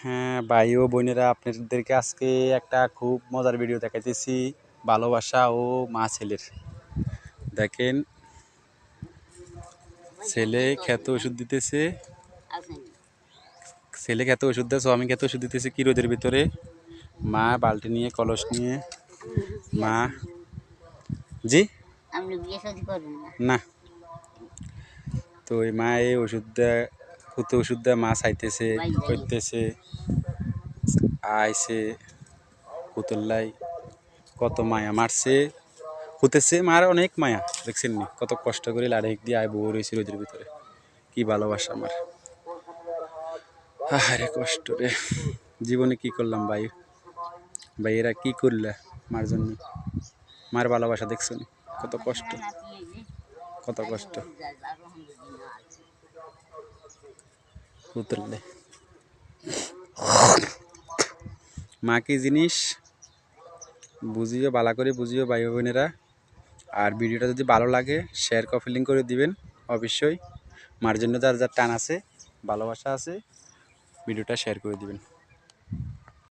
হ্যাঁ ভাই ও বোনেরা, আপনাদেরকে আজকে একটা খুব মজার ভিডিও দেখাইতেছি ভালোবাসা ও মা ছেলের। দেখেন, ছেলে খেতে ওষুধ দিতেছে, ছেলে খেতে ওষুধ দিতেছে, আমি খেতে ওষুধ দিতেছি কি রোদের ভিতরে। মা বালতি নিয়ে, কলস নিয়ে, মা জি না, তো ওই মা এই ওষুধ দেয়, কুতো ওষুধ দেয়, মা চাইতেছে করতেছে, আইসে পুতুল্লাই কত মায়া মারছে, হতেছে মার অনেক মায়া। দেখছেন নি কত কষ্ট করে লাড়ি দিয়ে আয় বউ রয়েছে রোদের ভিতরে। কি ভালোবাসা আমার, আরে কষ্ট রে। জীবনে কি করলাম ভাই, ভাই এরা কি করলে মার জন্য। মার ভালোবাসা দেখছো নি কত কষ্ট, কত কষ্ট পুতুল্লে। মা কি জিনিস বুঝিও, বালা করে বুঝিও ভাই বোনেরা। আর ভিডিওটা যদি ভালো লাগে শেয়ার কপিলিং করে দিবেন অবশ্যই। মার জন্য যার যার টান আছে, ভালোবাসা আছে, ভিডিওটা শেয়ার করে দিবেন।